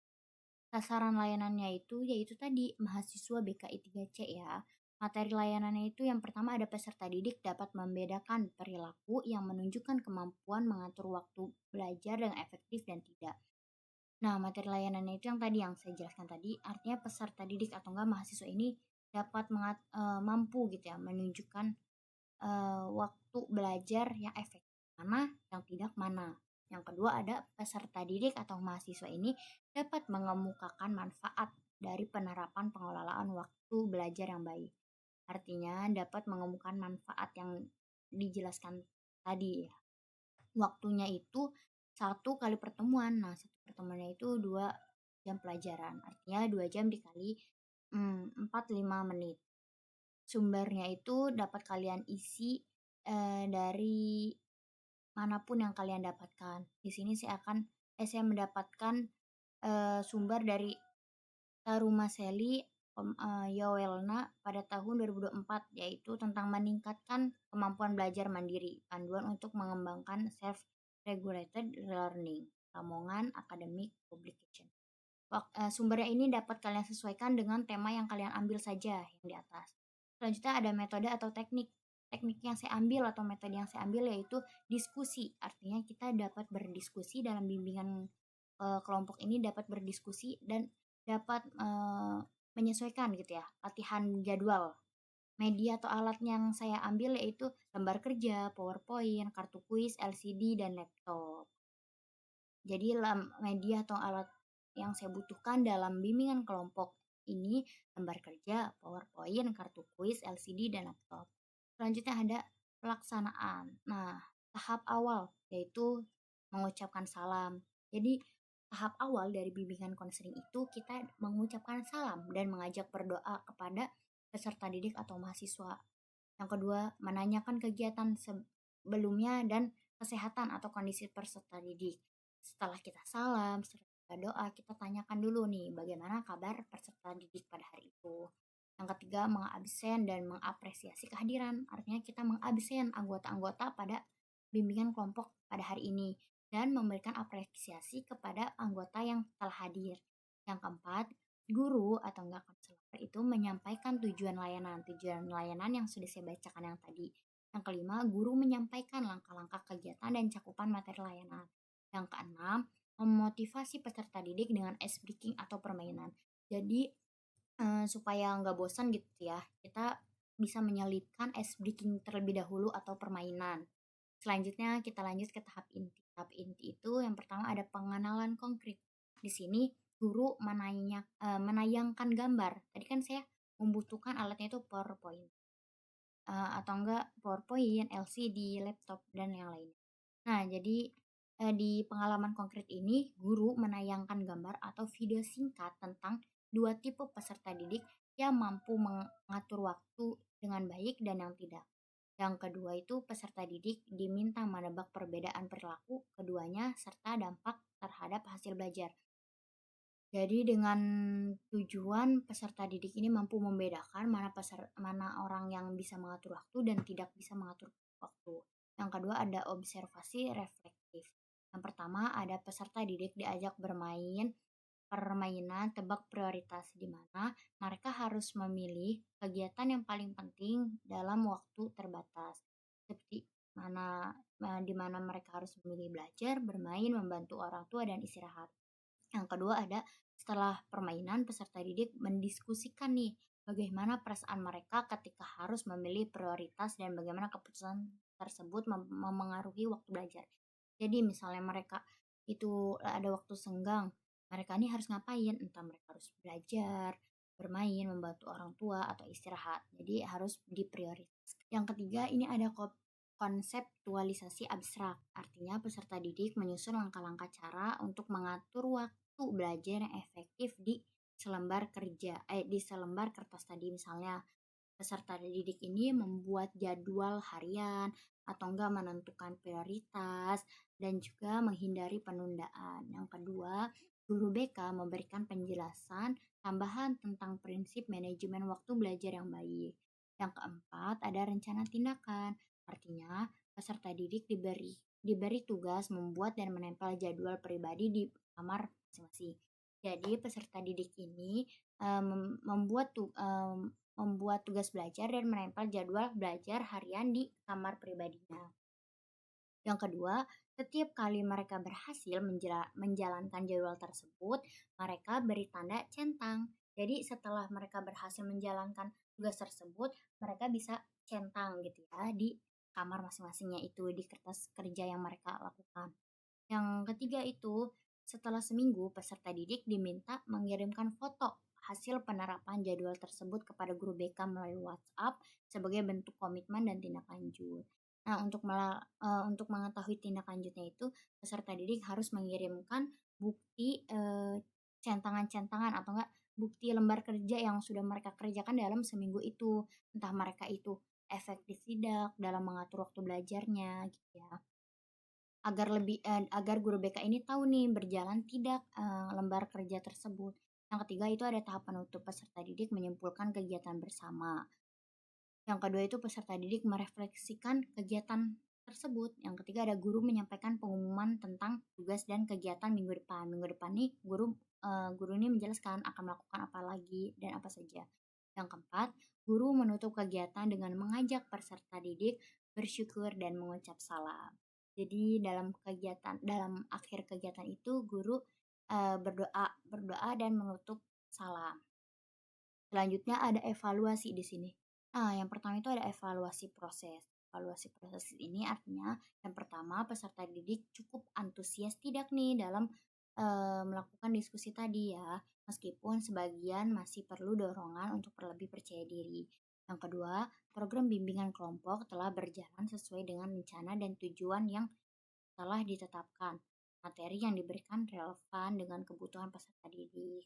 Sasaran layanannya itu yaitu tadi mahasiswa BKI 3C ya. Materi layanannya itu yang pertama ada peserta didik dapat membedakan perilaku yang menunjukkan kemampuan mengatur waktu belajar dengan efektif dan tidak. Nah, materi layanannya itu yang tadi yang saya jelaskan tadi, artinya peserta didik atau enggak mahasiswa ini dapat mampu gitu ya menunjukkan waktu belajar yang efektif mana, yang tidak mana. Yang kedua ada peserta didik atau mahasiswa ini dapat mengemukakan manfaat dari penerapan pengelolaan waktu belajar yang baik. Artinya dapat mengemukakan manfaat yang dijelaskan tadi ya. Waktunya itu 1 kali pertemuan. Nah, 1 pertemuannya itu 2 jam pelajaran. Artinya 2 jam dikali 45 menit. Sumbernya itu dapat kalian isi dari manapun yang kalian dapatkan. Di sini saya mendapatkan sumber dari Tarumaseli Yowelna pada tahun 2024, yaitu tentang meningkatkan kemampuan belajar mandiri, panduan untuk mengembangkan self-regulated learning, Lamongan Academic Publication. Sumbernya ini dapat kalian sesuaikan dengan tema yang kalian ambil saja yang di atas. Selanjutnya ada metode atau teknik. Teknik yang saya ambil atau metode yang saya ambil yaitu diskusi. Artinya kita dapat berdiskusi dalam bimbingan kelompok ini, dapat berdiskusi dan dapat menyesuaikan gitu ya, latihan jadwal. Media atau alat yang saya ambil yaitu lembar kerja, PowerPoint, kartu kuis, LCD, dan laptop. Jadi media atau alat yang saya butuhkan dalam bimbingan kelompok ini lembar kerja, PowerPoint, kartu kuis, LCD, dan laptop. Selanjutnya ada pelaksanaan. Nah, tahap awal yaitu mengucapkan salam. Jadi tahap awal dari bimbingan konseling itu kita mengucapkan salam dan mengajak berdoa kepada peserta didik atau mahasiswa. Yang kedua, menanyakan kegiatan sebelumnya dan kesehatan atau kondisi peserta didik. Setelah kita salam, setelah kita doa, kita tanyakan dulu nih bagaimana kabar peserta didik pada hari itu. Yang ketiga, mengabsen dan mengapresiasi kehadiran. Artinya kita mengabsen anggota-anggota pada bimbingan kelompok pada hari ini dan memberikan apresiasi kepada anggota yang telah hadir. Yang keempat, guru atau enggak konselor itu menyampaikan tujuan layanan yang sudah saya bacakan yang tadi. Yang kelima, guru menyampaikan langkah-langkah kegiatan dan cakupan materi layanan. Yang keenam, memotivasi peserta didik dengan ice breaking atau permainan. Jadi supaya nggak bosan gitu ya, kita bisa menyelipkan ice breaking terlebih dahulu atau permainan. Selanjutnya kita lanjut ke tahap inti. Tahap inti itu yang pertama ada pengenalan konkret. Di sini guru menayangkan gambar. Tadi kan saya membutuhkan alatnya itu PowerPoint atau enggak PowerPoint, LCD, laptop, dan yang lainnya. Nah, jadi di pengalaman konkret ini, guru menayangkan gambar atau video singkat tentang 2 tipe peserta didik yang mampu mengatur waktu dengan baik dan yang tidak. Yang kedua itu peserta didik diminta menebak perbedaan perilaku keduanya serta dampak terhadap hasil belajar. Jadi dengan tujuan peserta didik ini mampu membedakan mana orang yang bisa mengatur waktu dan tidak bisa mengatur waktu. Yang kedua ada observasi reflektif. Yang pertama ada peserta didik diajak bermain permainan tebak prioritas di mana mereka harus memilih kegiatan yang paling penting dalam waktu terbatas. Seperti di mana mereka harus memilih belajar, bermain, membantu orang tua dan istirahat. Yang kedua ada setelah permainan peserta didik mendiskusikan nih bagaimana perasaan mereka ketika harus memilih prioritas dan bagaimana keputusan tersebut memengaruhi waktu belajar. Jadi misalnya mereka itu ada waktu senggang, mereka ini harus ngapain? Entah mereka harus belajar, bermain, membantu orang tua atau istirahat. Jadi harus diprioritaskan. Yang ketiga ini ada konseptualisasi abstrak. Artinya peserta didik menyusun langkah-langkah cara untuk mengatur waktu belajar yang efektif di selembar kertas tadi. Misalnya peserta didik ini membuat jadwal harian atau enggak menentukan prioritas dan juga menghindari penundaan. Yang kedua, guru BK memberikan penjelasan tambahan tentang prinsip manajemen waktu belajar yang baik. Yang keempat, ada rencana tindakan. Artinya, peserta didik diberi tugas membuat dan menempel jadwal pribadi di kamar masing-masing. Jadi peserta didik ini membuat tugas belajar dan menempel jadwal belajar harian di kamar pribadinya. Yang kedua, setiap kali mereka berhasil menjalankan jadwal tersebut, mereka beri tanda centang. Jadi setelah mereka berhasil menjalankan tugas tersebut, mereka bisa centang gitu ya di kamar masing-masingnya itu di kertas kerja yang mereka lakukan. Yang ketiga itu, setelah seminggu peserta didik diminta mengirimkan foto hasil penerapan jadwal tersebut kepada guru BK melalui WhatsApp sebagai bentuk komitmen dan tindak lanjut. Nah, untuk mengetahui tindak lanjutnya itu, peserta didik harus mengirimkan bukti centangan-centangan atau enggak bukti lembar kerja yang sudah mereka kerjakan dalam seminggu itu. Entah mereka itu efektif tidak dalam mengatur waktu belajarnya gitu ya. Agar guru BK ini tahu nih berjalan tidak lembar kerja tersebut. Yang ketiga itu ada tahap penutup, peserta didik menyimpulkan kegiatan bersama. Yang kedua itu peserta didik merefleksikan kegiatan tersebut. Yang ketiga ada guru menyampaikan pengumuman tentang tugas dan kegiatan minggu depan. Minggu depan nih guru ini menjelaskan akan melakukan apa lagi dan apa saja. Yang keempat, guru menutup kegiatan dengan mengajak peserta didik bersyukur dan mengucap salam. Jadi dalam akhir kegiatan itu guru berdoa dan menutup salam. Selanjutnya ada evaluasi di sini. Nah, yang pertama itu ada evaluasi proses. Evaluasi proses ini artinya yang pertama peserta didik cukup antusias tidak nih dalam melakukan diskusi tadi ya, meskipun sebagian masih perlu dorongan untuk lebih percaya diri. Yang kedua, program bimbingan kelompok telah berjalan sesuai dengan rencana dan tujuan yang telah ditetapkan. Materi yang diberikan relevan dengan kebutuhan peserta didik.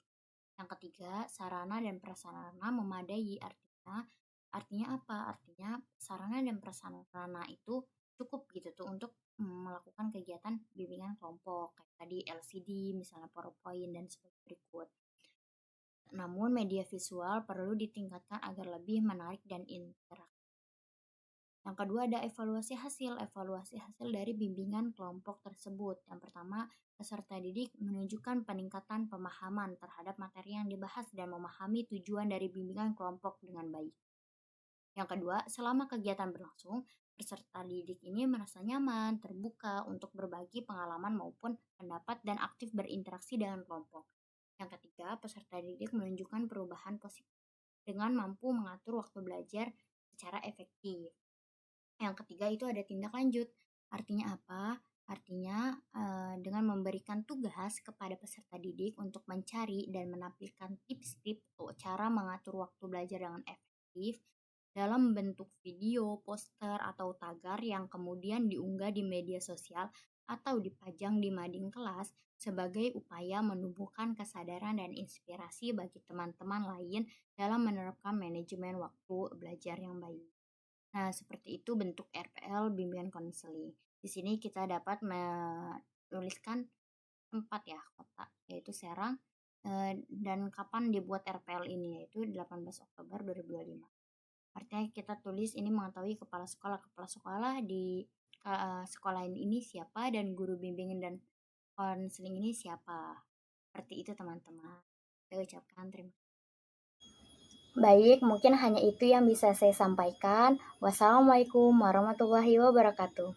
Yang ketiga, sarana dan prasarana memadai. Artinya apa? Artinya sarana dan prasarana itu cukup gitu tuh untuk melakukan kegiatan bimbingan kelompok kayak tadi LCD, misalnya PowerPoint dan seperti berikut. Namun media visual perlu ditingkatkan agar lebih menarik dan interaktif. Yang kedua ada evaluasi hasil dari bimbingan kelompok tersebut. Yang pertama, peserta didik menunjukkan peningkatan pemahaman terhadap materi yang dibahas dan memahami tujuan dari bimbingan kelompok dengan baik. Yang kedua, selama kegiatan berlangsung, peserta didik ini merasa nyaman, terbuka untuk berbagi pengalaman maupun pendapat dan aktif berinteraksi dengan kelompok. Yang ketiga, peserta didik menunjukkan perubahan positif dengan mampu mengatur waktu belajar secara efektif. Yang ketiga itu ada tindak lanjut. Artinya apa? Artinya dengan memberikan tugas kepada peserta didik untuk mencari dan menampilkan tips-tips cara mengatur waktu belajar dengan efektif dalam bentuk video, poster, atau tagar yang kemudian diunggah di media sosial atau dipajang di mading kelas sebagai upaya menumbuhkan kesadaran dan inspirasi bagi teman-teman lain dalam menerapkan manajemen waktu belajar yang baik. Nah, seperti itu bentuk RPL bimbingan konseling. Di sini kita dapat menuliskan tempat ya, kota, yaitu Serang, dan kapan dibuat RPL ini, yaitu 18 Oktober 2025. Artinya kita tulis ini mengetahui kepala sekolah di sekolah ini siapa dan guru bimbingan dan konseling ini siapa. Seperti itu teman-teman. Saya ucapkan terima kasih. Baik, mungkin hanya itu yang bisa saya sampaikan. Wassalamualaikum warahmatullahi wabarakatuh.